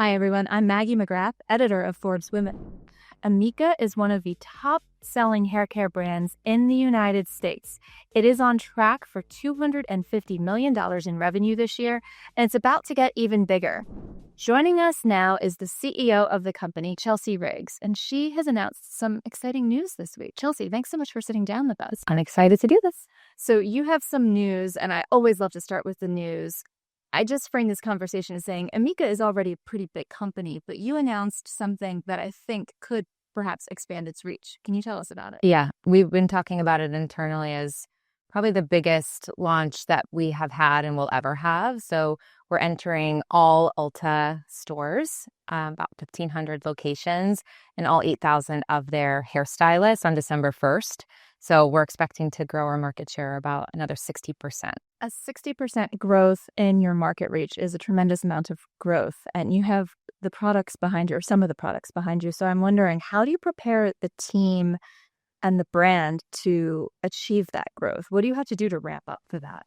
Hi, everyone. I'm Maggie McGrath, editor of ForbesWomen. Amika is one of the top-selling hair care brands in the United States. It is on track for $250 million in revenue this year, and it's about to get even bigger. Joining us now is the CEO of the company, Chelsea Riggs, and she has announced some exciting news this week. Chelsea, thanks so much for sitting down with us. I'm excited to do this. So you have some news, and I always love to start with the news. I just framed this conversation as saying Amika is already a pretty big company, but you announced something that I think could perhaps expand its reach. Can you tell us about it? Yeah, we've been talking about it internally as probably the biggest launch that we have had and will ever have. So we're entering all Ulta stores, about 1,500 locations, and all 8,000 of their hairstylists on December 1st. So we're expecting to grow our market share about another 60%. A 60% growth in your market reach is a tremendous amount of growth, and you have the products behind you, or some of the products behind you. So I'm wondering, how do you prepare the team and the brand to achieve that growth? What do you have to do to ramp up for that?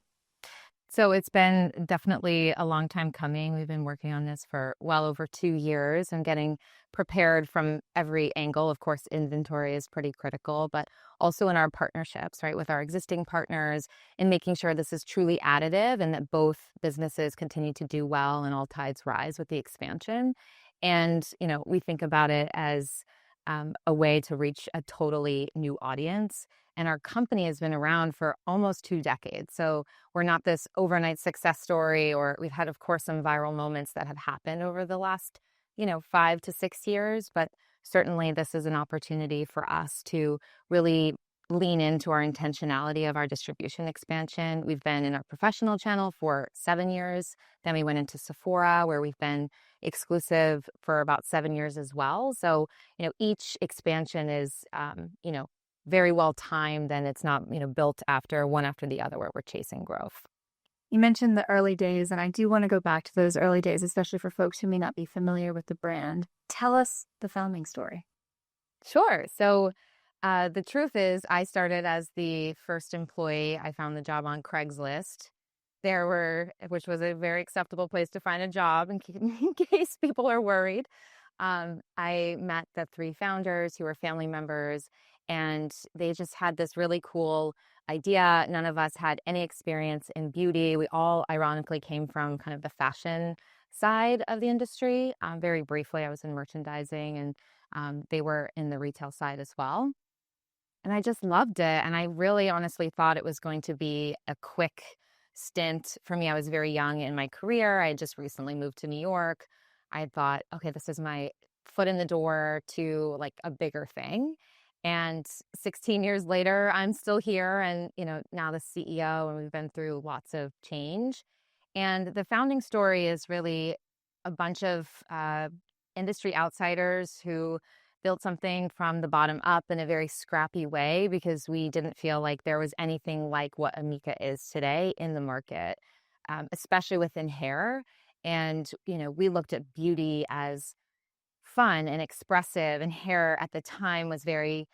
So it's been definitely a long time coming. We've been working on this for well over 2 years and getting prepared from every angle. Of course, inventory is pretty critical, but also in our partnerships, right, with our existing partners, and making sure this is truly additive and that both businesses continue to do well and all tides rise with the expansion. And, we think about it as a way to reach a totally new audience. And our company has been around for almost 2 decades. So we're not this overnight success story, or we've had, of course, some viral moments that have happened over the last, 5 to 6 years. But certainly this is an opportunity for us to really lean into our intentionality of our distribution expansion. We've been in our professional channel for 7 years. Then we went into Sephora, where we've been exclusive for about 7 years as well. So, each expansion is, very well timed, and it's not, built one after the other where we're chasing growth. You mentioned the early days, and I do want to go back to those early days, especially for folks who may not be familiar with the brand. Tell us the founding story. Sure. So the truth is, I started as the first employee. I found the job on Craiglist. Which was a very acceptable place to find a job in case people are worried. I met the 3 founders who were family members, and they just had this really cool idea. None of us had any experience in beauty. We all ironically came from kind of the fashion side of the industry. Very briefly, I was in merchandising, and they were in the retail side as well. And I just loved it. And I really honestly thought it was going to be a quick stint for me. I was very young in my career. I had just recently moved to New York. I had thought, okay, this is my foot in the door to like a bigger thing. And 16 years later, I'm still here, and now the CEO, and we've been through lots of change. And the founding story is really a bunch of industry outsiders who built something from the bottom up in a very scrappy way, because we didn't feel like there was anything like what Amika is today in the market, especially within hair. And, we looked at beauty as fun and expressive, and hair at the time was very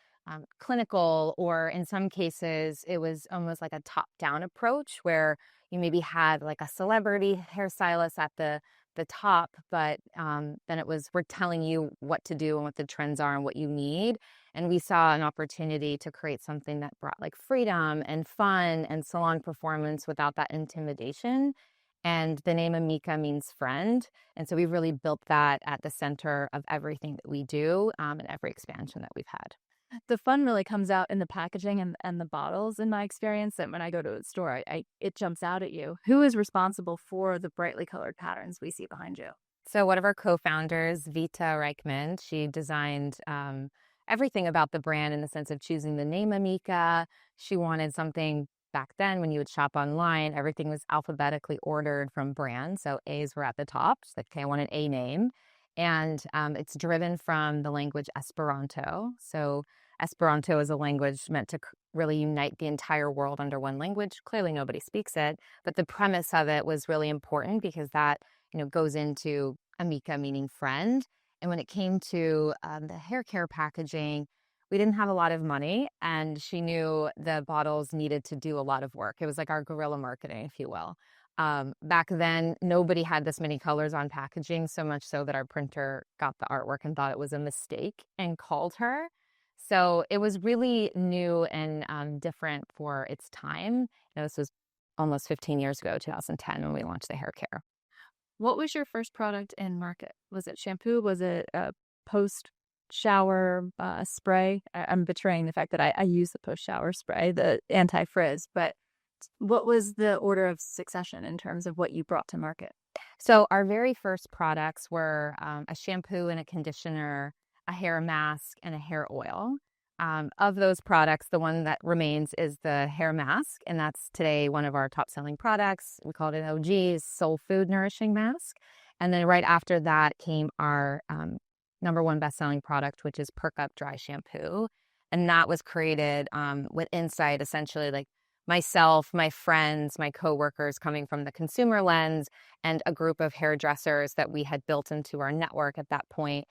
clinical, or in some cases, it was almost like a top-down approach where you maybe had like a celebrity hairstylist at the top, but then it was, we're telling you what to do and what the trends are and what you need. And we saw an opportunity to create something that brought like freedom and fun and salon performance without that intimidation. And the name Amika means friend. And so we've really built that at the center of everything that we do, and every expansion that we've had. The fun really comes out in the packaging and the bottles, in my experience, that when I go to a store, it jumps out at you. Who is responsible for the brightly colored patterns we see behind you? So one of our co-founders, Vita Reichman, she designed everything about the brand in the sense of choosing the name Amika. She wanted something back then when you would shop online, everything was alphabetically ordered from brand. So A's were at the top. She's like, okay, I want an A name. And it's driven from the language Esperanto. So Esperanto is a language meant to really unite the entire world under one language. Clearly nobody speaks it, but the premise of it was really important because that, goes into Amika, meaning friend. And when it came to the hair care packaging, we didn't have a lot of money, and she knew the bottles needed to do a lot of work. It was like our guerrilla marketing, if you will. Back then, nobody had this many colors on packaging, so much so that our printer got the artwork and thought it was a mistake and called her. So it was really new and different for its time. This was almost 15 years ago, 2010, when we launched the Haircare. What was your first product in market? Was it shampoo? Was it a post-shower spray? I'm betraying the fact that I use the post-shower spray, the anti-frizz, but what was the order of succession in terms of what you brought to market? So our very first products were a shampoo and a conditioner, a hair mask, and a hair oil. Of those products, the one that remains is the hair mask, and that's today one of our top-selling products. We called it OG's Soul Food Nourishing Mask. And then right after that came our number one best-selling product, which is Perk Up Dry Shampoo. And that was created with insight, essentially, like myself, my friends, my coworkers coming from the consumer lens, and a group of hairdressers that we had built into our network at that point,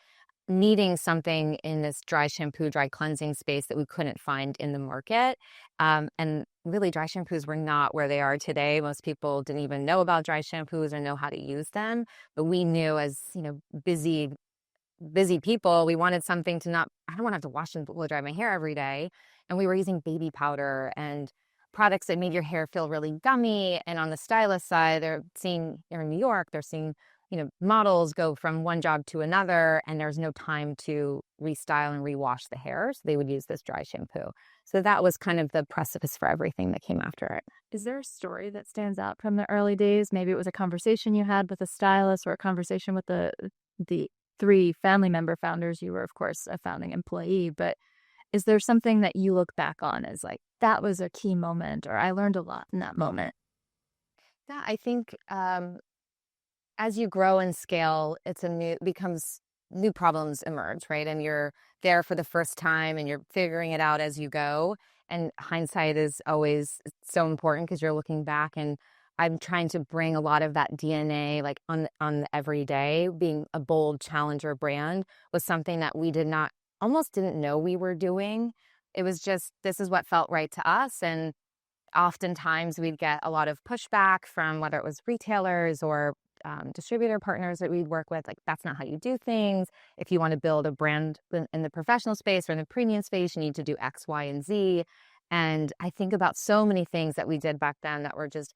needing something in this dry shampoo, dry cleansing space that we couldn't find in the market. And really, dry shampoos were not where they are today. Most people didn't even know about dry shampoos or know how to use them. But we knew, as busy people, we wanted something to I don't want to have to wash and blow dry my hair every day. And we were using baby powder and products that made your hair feel really gummy. And on the stylist side, they're in New York, they're seeing models go from one job to another, and there's no time to restyle and rewash the hair. So they would use this dry shampoo. So that was kind of the precipice for everything that came after it. Is there a story that stands out from the early days? Maybe it was a conversation you had with a stylist or a conversation with the three family member founders. You were, of course, a founding employee, but is there something that you look back on as like, that was a key moment, or I learned a lot in that moment? Yeah, I think as you grow and scale, becomes new problems emerge, right? And you're there for the first time and you're figuring it out as you go. And hindsight is always so important because you're looking back, and I'm trying to bring a lot of that DNA, like on the everyday. Being a bold challenger brand was something that we almost didn't know we were doing. It was just, this is what felt right to us. And oftentimes we'd get a lot of pushback from whether it was retailers or distributor partners that we'd work with. Like, that's not how you do things. If you want to build a brand in the professional space or in the premium space, you need to do X, Y, and Z. And I think about so many things that we did back then that were just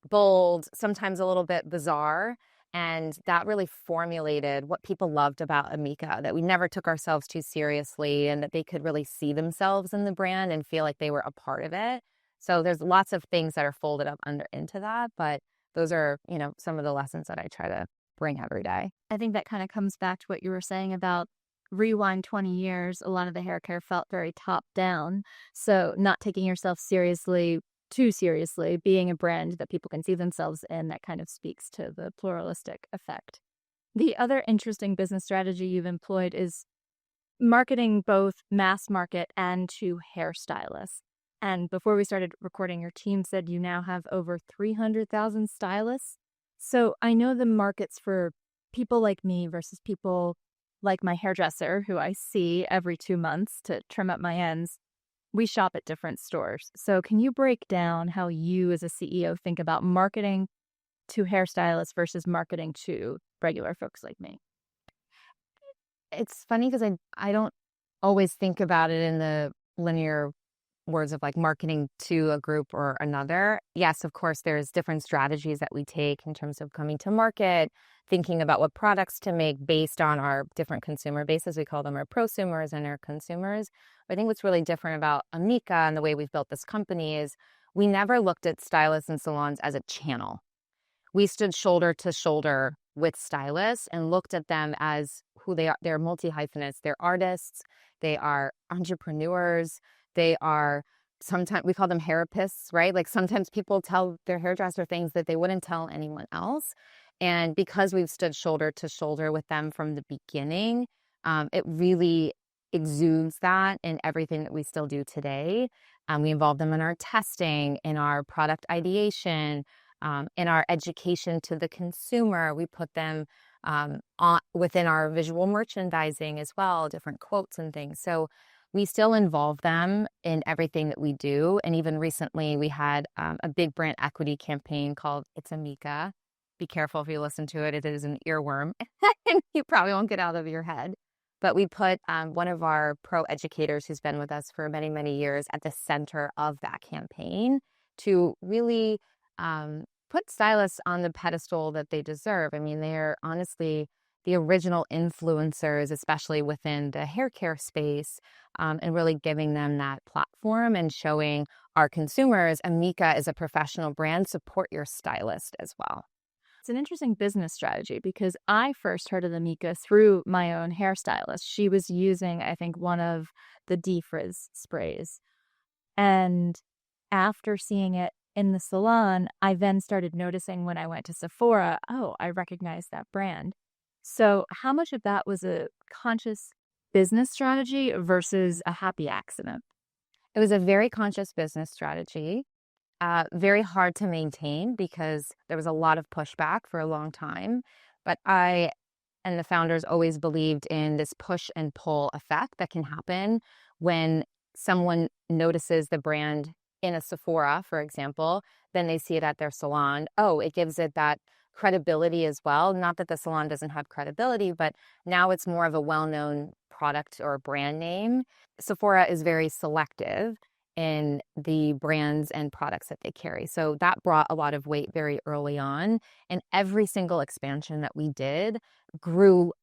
bold, sometimes a little bit bizarre. And that really formulated what people loved about Amika, that we never took ourselves too seriously, and that they could really see themselves in the brand and feel like they were a part of it. So there's lots of things that are folded up into that, but those are, some of the lessons that I try to bring every day. I think that kind of comes back to what you were saying about rewind 20 years. A lot of the hair care felt very top down. So not taking yourself too seriously, being a brand that people can see themselves in, that kind of speaks to the pluralistic effect. The other interesting business strategy you've employed is marketing both mass market and to hairstylists. And before we started recording, your team said you now have over 300,000 stylists. So I know the markets for people like me versus people like my hairdresser, who I see every 2 months to trim up my ends. We shop at different stores. So can you break down how you as a CEO think about marketing to hairstylists versus marketing to regular folks like me? It's funny because I don't always think about it in the linear words of like marketing to a group or another. Yes, of course, there's different strategies that we take in terms of coming to market, thinking about what products to make based on our different consumer bases. We call them our prosumers and our consumers. But I think what's really different about Amika and the way we've built this company is we never looked at stylists and salons as a channel. We stood shoulder to shoulder with stylists and looked at them as who they are. They're multi-hyphenates. They're artists. They are entrepreneurs. They are, sometimes we call them hairapists, right? Like sometimes people tell their hairdresser things that they wouldn't tell anyone else. And because we've stood shoulder to shoulder with them from the beginning, it really exudes that in everything that we still do today. We involve them in our testing, in our product ideation, in our education to the consumer. We put them within our visual merchandising as well, different quotes and things. So we still involve them in everything that we do. And even recently, we had a big brand equity campaign called It's Amika. Be careful if you listen to it. It is an earworm, and you probably won't get out of your head. But we put one of our pro educators who's been with us for many, many years at the center of that campaign to really put stylists on the pedestal that they deserve. I mean, they're honestly the original influencers, especially within the hair care space, and really giving them that platform and showing our consumers, Amika is a professional brand, support your stylist as well. It's an interesting business strategy because I first heard of the Mika through my own hairstylist. She was using, I think, one of the defrizz sprays. And after seeing it in the salon, I then started noticing when I went to Sephora, oh, I recognize that brand. So how much of that was a conscious business strategy versus a happy accident? It was a very conscious business strategy. Very hard to maintain because there was a lot of pushback for a long time. But I and the founders always believed in this push and pull effect that can happen when someone notices the brand in a Sephora, for example, then they see it at their salon. Oh, it gives it that credibility as well. Not that the salon doesn't have credibility, but now it's more of a well-known product or brand name. Sephora is very selective in the brands and products that they carry. So that brought a lot of weight very early on. And every single expansion that we did grew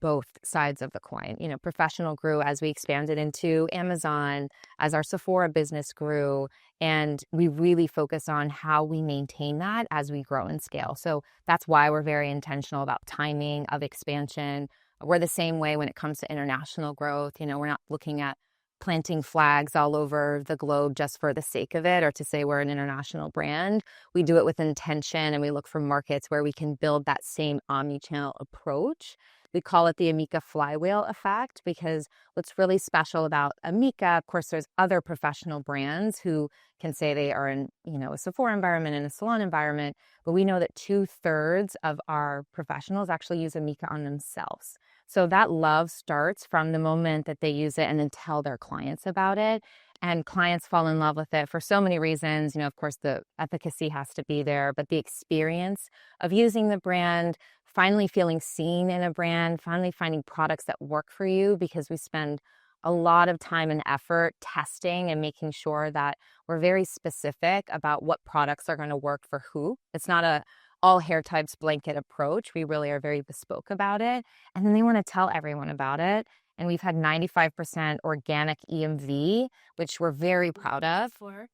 both sides of the coin. You know, professional grew as we expanded into Amazon, as our Sephora business grew, and we really focus on how we maintain that as we grow and scale. So that's why we're very intentional about timing of expansion. We're the same way when it comes to international growth. You know, we're not looking at planting flags all over the globe just for the sake of it or to say we're an international brand. We do it with intention, and we look for markets where we can build that same omni-channel approach. We call it the Amika flywheel effect because what's really special about Amika, of course, there's other professional brands who can say they are in, you know, a Sephora environment and a salon environment, but we know that 2/3 of our professionals actually use Amika on themselves. So that love starts from the moment that they use it and then tell their clients about it. And clients fall in love with it for so many reasons. You know, of course, the efficacy has to be there, but the experience of using the brand, finally feeling seen in a brand, finally finding products that work for you, because we spend a lot of time and effort testing and making sure that we're very specific about what products are going to work for who. It's not a all hair types blanket approach. We really are very bespoke about it. And then they want to tell everyone about it. And we've had 95% organic EMV, which we're very proud of,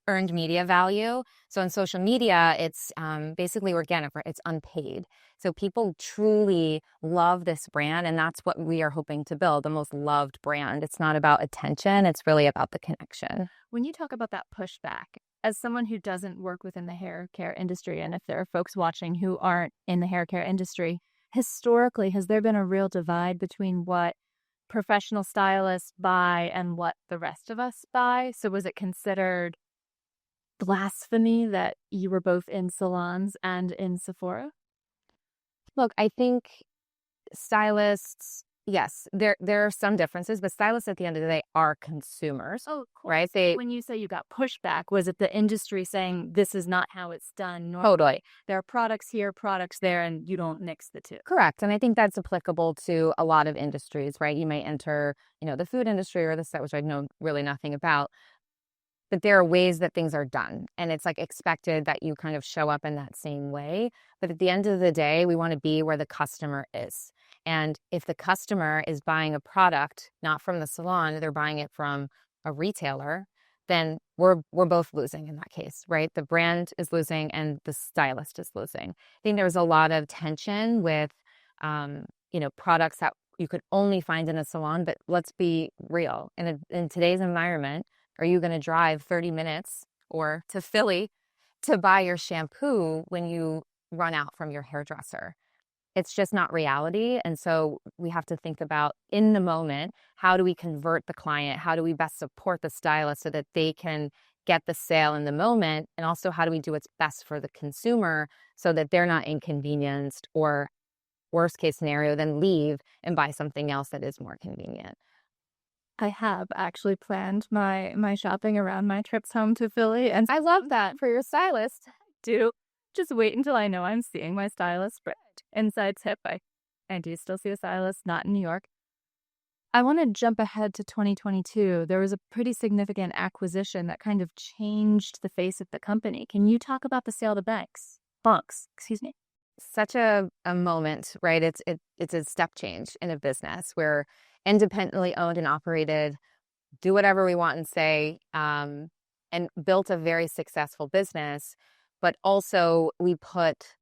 earned media value. So on social media, it's basically organic, it's unpaid. So people truly love this brand, and that's what we are hoping to build, the most loved brand. It's not about attention, it's really about the connection. When you talk about that pushback, as someone who doesn't work within the hair care industry, and if there are folks watching who aren't in the hair care industry, historically, has there been a real divide between what professional stylists buy and what the rest of us buy? So was it considered blasphemy that you were both in salons and in Sephora? Look, I think stylists, yes, there are some differences, but stylists at the end of the day are consumers. Oh, cool. Right? When you say you got pushback, was it the industry saying this is not how it's done? Totally. There are products here, products there, and you don't mix the two. Correct. And I think that's applicable to a lot of industries, right? You may enter, you know, the food industry or the set, which I know really nothing about. But there are ways that things are done, and it's like expected that you kind of show up in that same way. But at the end of the day, we want to be where the customer is. And if the customer is buying a product, not from the salon, they're buying it from a retailer, then we're both losing in that case, right? The brand is losing and the stylist is losing. I think there was a lot of tension with, you know, products that you could only find in a salon, but let's be real. In today's environment, are you going to drive 30 minutes or to Philly to buy your shampoo when you run out from your hairdresser? It's just not reality. And so we have to think about in the moment, how do we convert the client? How do we best support the stylist so that they can get the sale in the moment? And also, how do we do what's best for the consumer so that they're not inconvenienced, or worst case scenario, then leave and buy something else that is more convenient? I have actually planned my shopping around my trips home to Philly, and I love that for your stylist. Do just wait until I know I'm seeing my stylist. But inside tip, I do still see a stylist, not in New York. I want to jump ahead to 2022. There was a pretty significant acquisition that kind of changed the face of the company. Can you talk about the sale to Bunks, excuse me. Such a moment, right? It's a step change in a business. We're independently owned and operated, do whatever we want and say, and built a very successful business. But also we put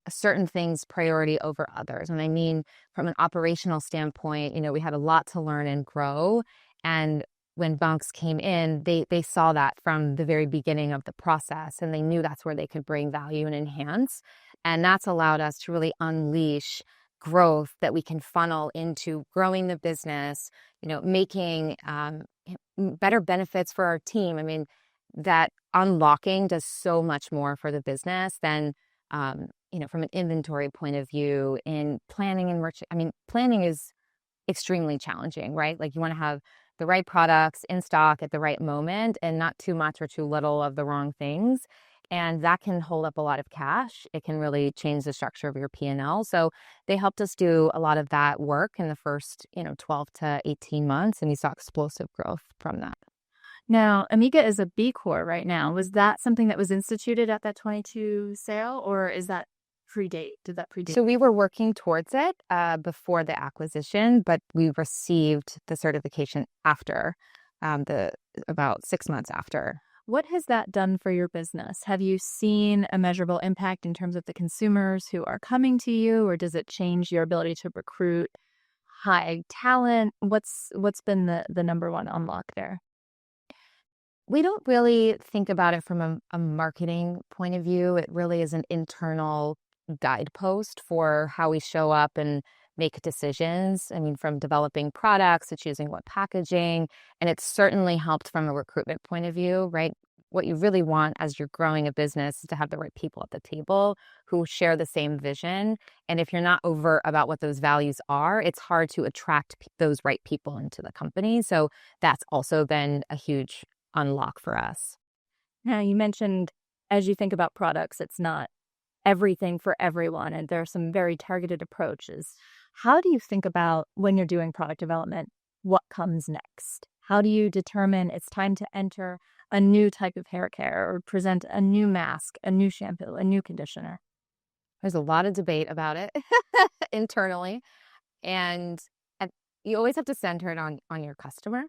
certain things priority over others. And I mean, from an operational standpoint, we had a lot to learn and grow. And when Bunks came in, they saw that from the very beginning of the process, and they knew that's where they could bring value and enhance. And that's allowed us to really unleash growth that we can funnel into growing the business, making better benefits for our team. I mean, that unlocking does so much more for the business than from an inventory point of view in planning and merch. I mean, planning is extremely challenging, right? Like you want to have the right products in stock at the right moment and not too much or too little of the wrong things. And that can hold up a lot of cash. It can really change the structure of your P&L. So they helped us do a lot of that work in the first, 12 to 18 months. And we saw explosive growth from that. Now, Amika is a B Corp right now. Was that something that was instituted at that 22 sale, or is that predate? Did that predate? So we were working towards it before the acquisition, but we received the certification after, about 6 months after. What has that done for your business? Have you seen a measurable impact in terms of the consumers who are coming to you, or does it change your ability to recruit high talent? What's been the number one unlock there? We don't really think about it from a marketing point of view. It really is an internal guidepost for how we show up and make decisions. I mean, from developing products to choosing what packaging, and it's certainly helped from a recruitment point of view, right? What you really want as you're growing a business is to have the right people at the table who share the same vision. And if you're not overt about what those values are, it's hard to attract those right people into the company. So that's also been a huge unlock for us. Now, you mentioned as you think about products, it's not everything for everyone, and there are some very targeted approaches. How do you think about when you're doing product development, what comes next? How do you determine it's time to enter a new type of hair care or present a new mask, a new shampoo, a new conditioner? There's a lot of debate about it internally, and you always have to center it on your customer.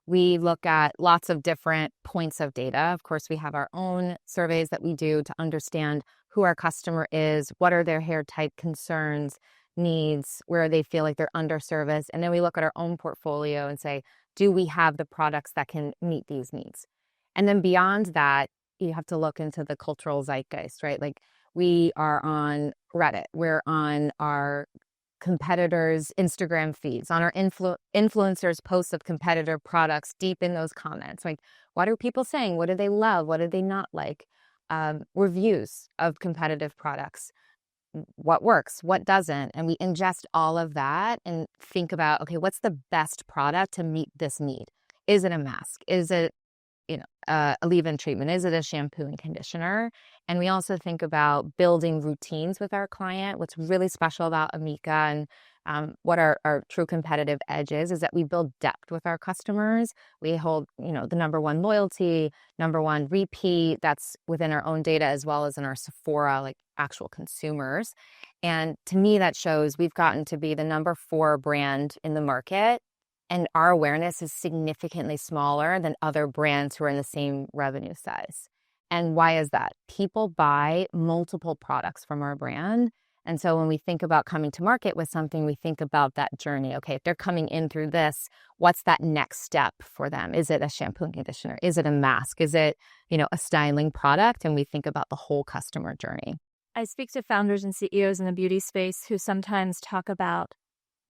We look at lots of different points of data. Of course, we have our own surveys that we do to understand who our customer is, what are their hair type concerns, needs, where they feel like they're underserviced. And then we look at our own portfolio and say, do we have the products that can meet these needs? And then beyond that, you have to look into the cultural zeitgeist, right? Like we are on Reddit, we're on our competitors' Instagram feeds, on our influencers' posts of competitor products, deep in those comments. Like, what are people saying? What do they love? What do they not like? Reviews of competitive products. What works? What doesn't? And we ingest all of that and think about, okay, what's the best product to meet this need? Is it a mask? Is it a leave-in treatment? Is it a shampoo and conditioner? And we also think about building routines with our client. What's really special about Amika and what our true competitive edge is that we build depth with our customers. We hold, the number one loyalty, number one repeat. That's within our own data as well as in our Sephora, like actual consumers. And to me, that shows we've gotten to be the number 4 brand in the market. And our awareness is significantly smaller than other brands who are in the same revenue size. And why is that? People buy multiple products from our brand. And so when we think about coming to market with something, we think about that journey. Okay, if they're coming in through this, what's that next step for them? Is it a shampoo and conditioner? Is it a mask? Is it, a styling product? And we think about the whole customer journey. I speak to founders and CEOs in the beauty space who sometimes talk about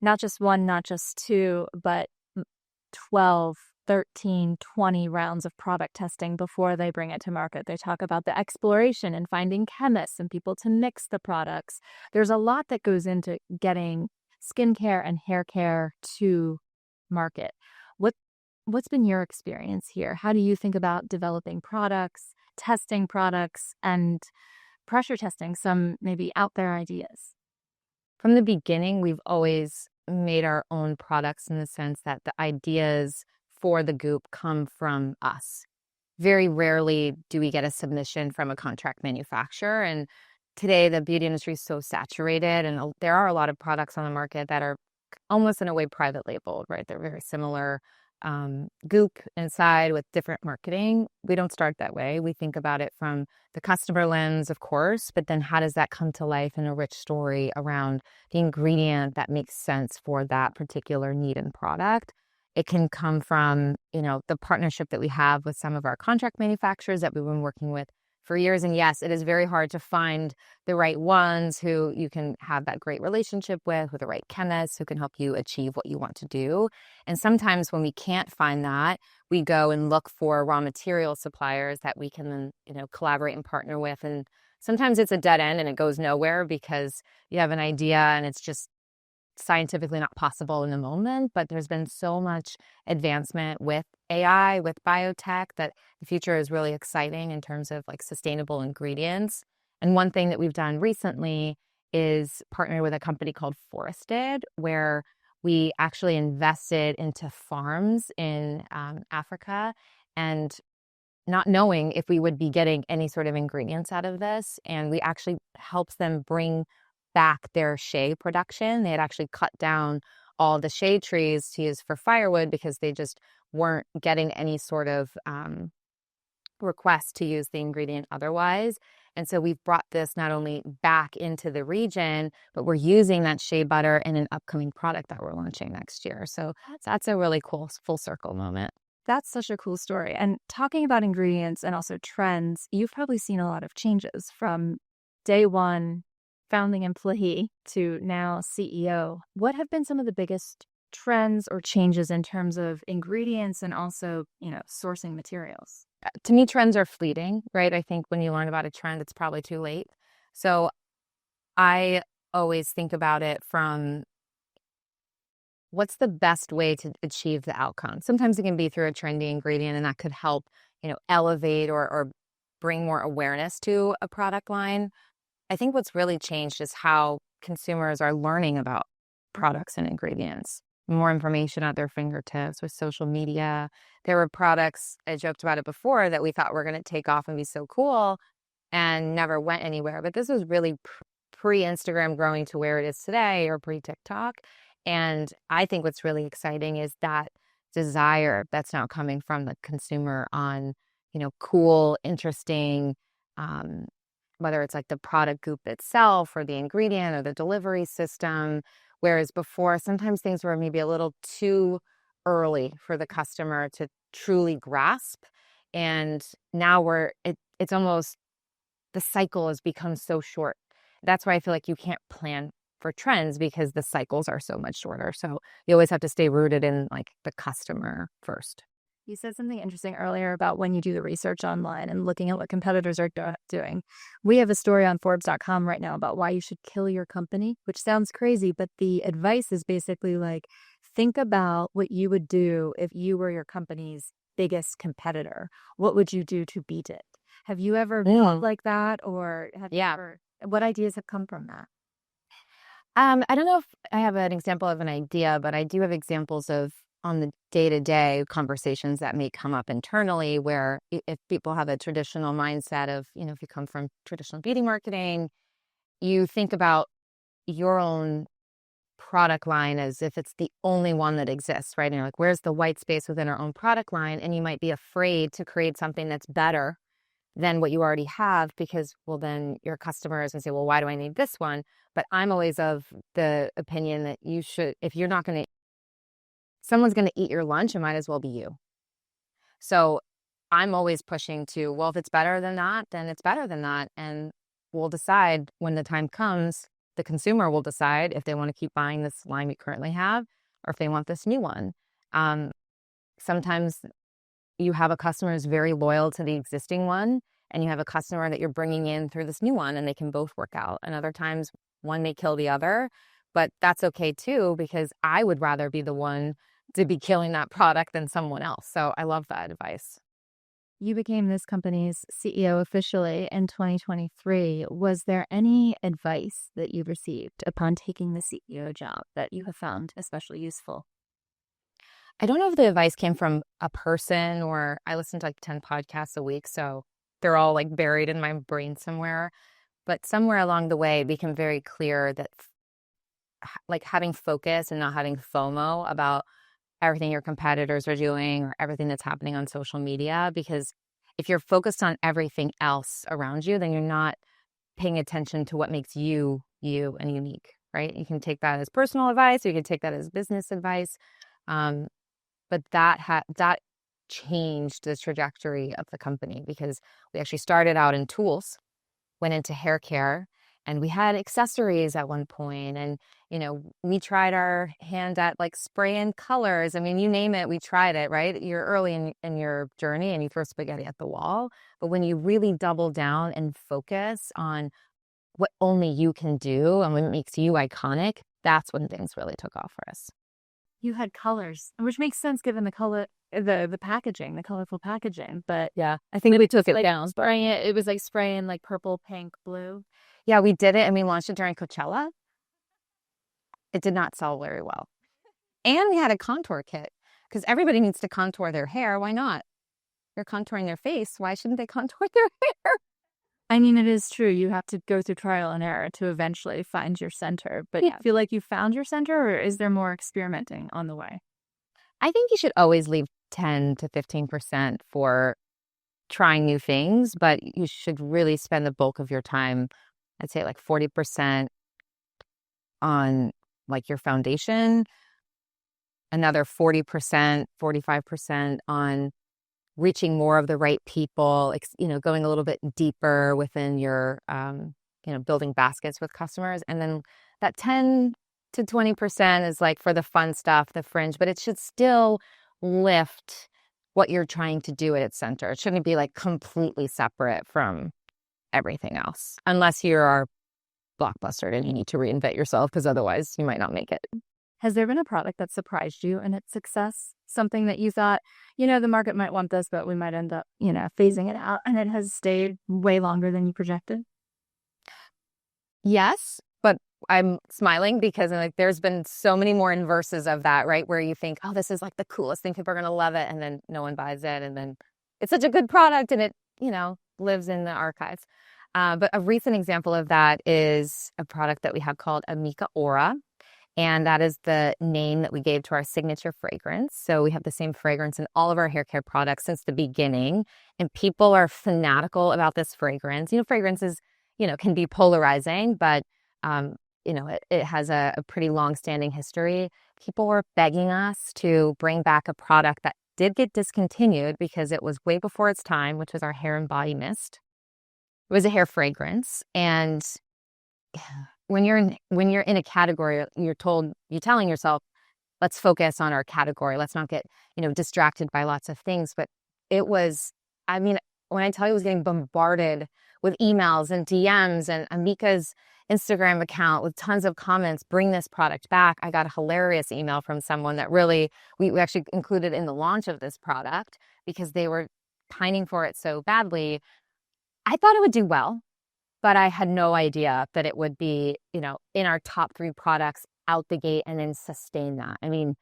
not just one, not just two, but 12, 13, 20 rounds of product testing before they bring it to market. They talk about the exploration and finding chemists and people to mix the products. There's a lot that goes into getting skincare and hair care to market. What what's been your experience here? How do you think about developing products, testing products, and pressure testing some maybe out there ideas? From the beginning, we've always made our own products in the sense that the ideas for the goop come from us. Very rarely do we get a submission from a contract manufacturer. And today, the beauty industry is so saturated, and there are a lot of products on the market that are almost in a way private labeled, right? They're very similar goop inside with different marketing. We don't start that way. We think about it from the customer lens, of course, but then how does that come to life in a rich story around the ingredient that makes sense for that particular need and product? It can come from, the partnership that we have with some of our contract manufacturers that we've been working with for years. And yes, it is very hard to find the right ones who you can have that great relationship with the right chemists who can help you achieve what you want to do. And sometimes when we can't find that, we go and look for raw material suppliers that we can then, collaborate and partner with. And sometimes it's a dead end and it goes nowhere because you have an idea and it's just scientifically not possible in the moment, but there's been so much advancement with AI, with biotech, that the future is really exciting in terms of like sustainable ingredients. And one thing that we've done recently is partner with a company called Forested, where we actually invested into farms in Africa, and not knowing if we would be getting any sort of ingredients out of this. And we actually helped them bring back their shea production. They had actually cut down all the shea trees to use for firewood because they just weren't getting any sort of request to use the ingredient otherwise. And so we've brought this not only back into the region, but we're using that shea butter in an upcoming product that we're launching next year. So that's a really cool full circle moment. That's such a cool story. And talking about ingredients and also trends, you've probably seen a lot of changes from day one, founding employee, to now CEO. What have been some of the biggest trends or changes in terms of ingredients and also, sourcing materials? To me, trends are fleeting, right? I think when you learn about a trend, it's probably too late. So I always think about it from what's the best way to achieve the outcome. Sometimes it can be through a trendy ingredient, and that could help, elevate or bring more awareness to a product line. I think what's really changed is how consumers are learning about products and ingredients. More information at their fingertips with social media. There were products, I joked about it before, that we thought were going to take off and be so cool and never went anywhere. But this was really pre-Instagram growing to where it is today, or pre-TikTok. And I think what's really exciting is that desire that's now coming from the consumer on, cool, interesting, whether it's like the product goop itself or the ingredient or the delivery system. Whereas before, sometimes things were maybe a little too early for the customer to truly grasp. And now it's almost, the cycle has become so short. That's why I feel like you can't plan for trends, because the cycles are so much shorter. So you always have to stay rooted in like the customer first. You said something interesting earlier about when you do the research online and looking at what competitors are doing. We have a story on Forbes.com right now about why you should kill your company, which sounds crazy, but the advice is basically like, think about what you would do if you were your company's biggest competitor. What would you do to beat it? Have you ever felt like that, or what ideas have come from that? I don't know if I have an example of an idea, but I do have examples of on the day-to-day conversations that may come up internally, where if people have a traditional mindset of, if you come from traditional beauty marketing, you think about your own product line as if it's the only one that exists, right? And you're like, where's the white space within our own product line? And you might be afraid to create something that's better than what you already have, because, well, then your customer is going to say, well, why do I need this one? But I'm always of the opinion that you should, if you're not going to, someone's going to eat your lunch, it might as well be you. So I'm always pushing to, well, if it's better than that, then it's better than that. And we'll decide when the time comes, the consumer will decide if they want to keep buying this line we currently have, or if they want this new one. Sometimes you have a customer who's very loyal to the existing one, and you have a customer that you're bringing in through this new one, and they can both work out. And other times one may kill the other, but that's okay too, because I would rather be the one to be killing that product than someone else. So I love that advice. You became this company's CEO officially in 2023. Was there any advice that you received upon taking the CEO job that you have found especially useful? I don't know if the advice came from a person, or I listen to like 10 podcasts a week, so they're all like buried in my brain somewhere. But somewhere along the way, it became very clear that like having focus and not having FOMO about everything your competitors are doing or everything that's happening on social media. Because if you're focused on everything else around you, then you're not paying attention to what makes you you and unique, right? You can take that as personal advice, or you can take that as business advice. Um, but that changed the trajectory of the company, because we actually started out in tools, went into hair care, and we had accessories at one point. And, we tried our hand at like spray and colors. I mean, you name it, we tried it, right? You're early in your journey and you throw spaghetti at the wall. But when you really double down and focus on what only you can do and what makes you iconic, that's when things really took off for us. You had colors, which makes sense given the color, the packaging, the colorful packaging. But Yeah, I think we took it like down. spraying it was like spraying like purple, pink, blue. Yeah, we did it, and we launched it during Coachella. It did not sell very well. And we had a contour kit, because everybody needs to contour their hair. Why not? They're contouring their face. Why shouldn't they contour their hair? I mean, it is true. You have to go through trial and error to eventually find your center. But Yeah. you feel like you found your center, or is there more experimenting on the way? I think you should always leave 10 to 15% for trying new things, but you should really spend the bulk of your time, I'd say like 40% on like your foundation, another 40%, 45% on reaching more of the right people, going a little bit deeper within your, building baskets with customers. And then that 10 to 20% is like for the fun stuff, the fringe, but it should still lift what you're trying to do at its center. It shouldn't be like completely separate from everything else, unless you're blockbuster and you need to reinvent yourself, because otherwise you might not make it. Has there been a product that surprised you in its success? Something that you thought, the market might want this, but we might end up, phasing it out, and it has stayed way longer than you projected? Yes, but I'm smiling because like there's been so many more inverses of that, right? Where you think, oh, this is like the coolest thing, people are going to love it, and then no one buys it, and then it's such a good product, and it, lives in the archives. But a recent example of that is a product that we have called Amika Aura. And that is the name that we gave to our signature fragrance. So we have the same fragrance in all of our hair care products since the beginning. And people are fanatical about this fragrance. Fragrances, can be polarizing, but, it has a pretty long-standing history. People were begging us to bring back a product that did get discontinued because it was way before its time, which was our hair and body mist. It was a hair fragrance. And when you're in a category, you're telling yourself, let's focus on our category. Let's not get, distracted by lots of things. But it was, I mean, when I tell you I was getting bombarded with emails and DMs, and Amika's Instagram account with tons of comments, bring this product back. I got a hilarious email from someone that really, we actually included in the launch of this product because they were pining for it so badly. I thought it would do well, but I had no idea that it would be, in our top 3 products out the gate and then sustain that. I mean,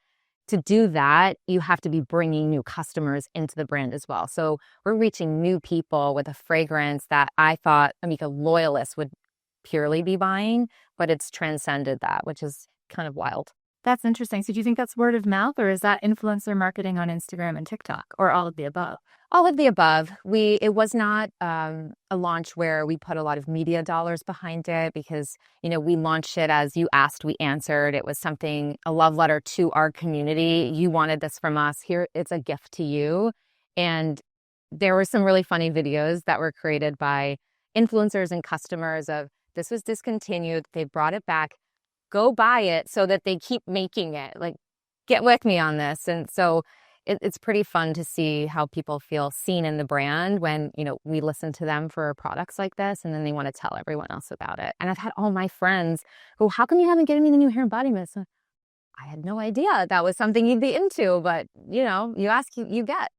to do that, you have to be bringing new customers into the brand as well. So we're reaching new people with a fragrance that I thought Amika loyalists would purely be buying, but it's transcended that, which is kind of wild. That's interesting. So do you think that's word of mouth, or is that influencer marketing on Instagram and TikTok, or all of the above? All of the above. It was not a launch where we put a lot of media dollars behind it because, we launched it as you asked, we answered. It was a love letter to our community. You wanted this from us. Here, it's a gift to you. And there were some really funny videos that were created by influencers and customers of this was discontinued. They brought it back. Go buy it so that they keep making it. Like, get with me on this. And so it's pretty fun to see how people feel seen in the brand when, we listen to them for products like this, and then they want to tell everyone else about it. And I've had all my friends who, how come you haven't given me the new hair and body mist? I had no idea that was something you'd be into, but you know, you ask, you get.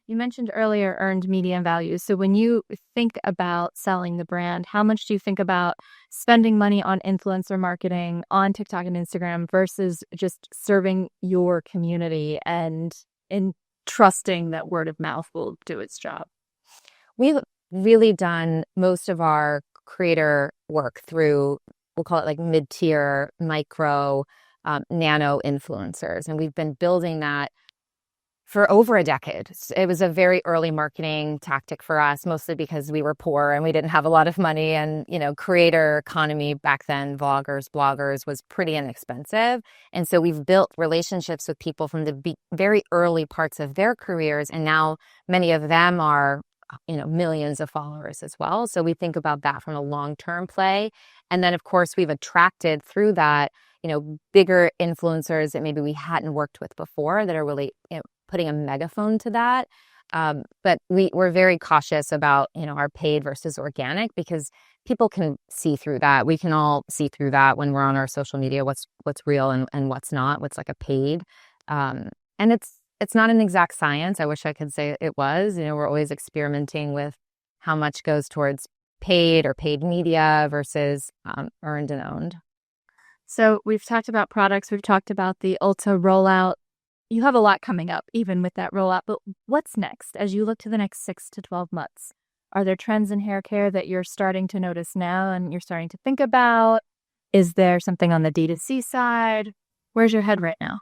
You mentioned earlier earned media value. So when you think about selling the brand, how much do you think about spending money on influencer marketing on TikTok and Instagram versus just serving your community and trusting that word of mouth will do its job? We've really done most of our creator work through, we'll call it like mid-tier, micro, nano influencers. And we've been building that for over a decade. It was a very early marketing tactic for us, mostly because we were poor and we didn't have a lot of money. And, you know, creator economy back then, vloggers, bloggers, was pretty inexpensive. And so we've built relationships with people from the very early parts of their careers. And now many of them are, you know, millions of followers as well. So we think about that from a long-term play. And then, of course, we've attracted through that, you know, bigger influencers that maybe we hadn't worked with before that are really, you know, putting a megaphone to that. But we're very cautious about, you know, our paid versus organic, because people can see through that. We can all see through that when we're on our social media, what's real and what's not, what's like a paid. And it's not an exact science. I wish I could say it was. You know, we're always experimenting with how much goes towards paid or paid media versus earned and owned. So we've talked about products. We've talked about the Ulta rollout. You have a lot coming up, even with that rollout. But what's next as you look to the next 6 to 12 months? Are there trends in hair care that you're starting to notice now and you're starting to think about? Is there something on the D2C side? Where's your head right now?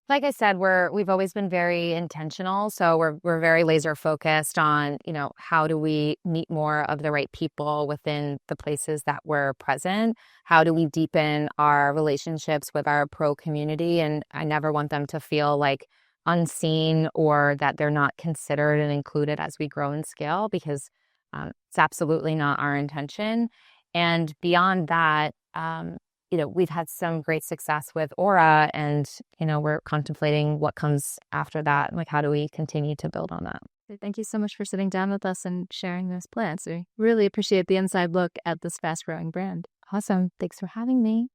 Like I said, we've always been very intentional. So we're very laser focused on, you know, how do we meet more of the right people within the places that we're present? How do we deepen our relationships with our pro community? And I never want them to feel like unseen or that they're not considered and included as we grow and scale, because it's absolutely not our intention. And beyond that, you know, we've had some great success with Aura, and, you know, we're contemplating what comes after that. Like, how do we continue to build on that? Thank you so much for sitting down with us and sharing those plans. We really appreciate the inside look at this fast growing brand. Awesome. Thanks for having me.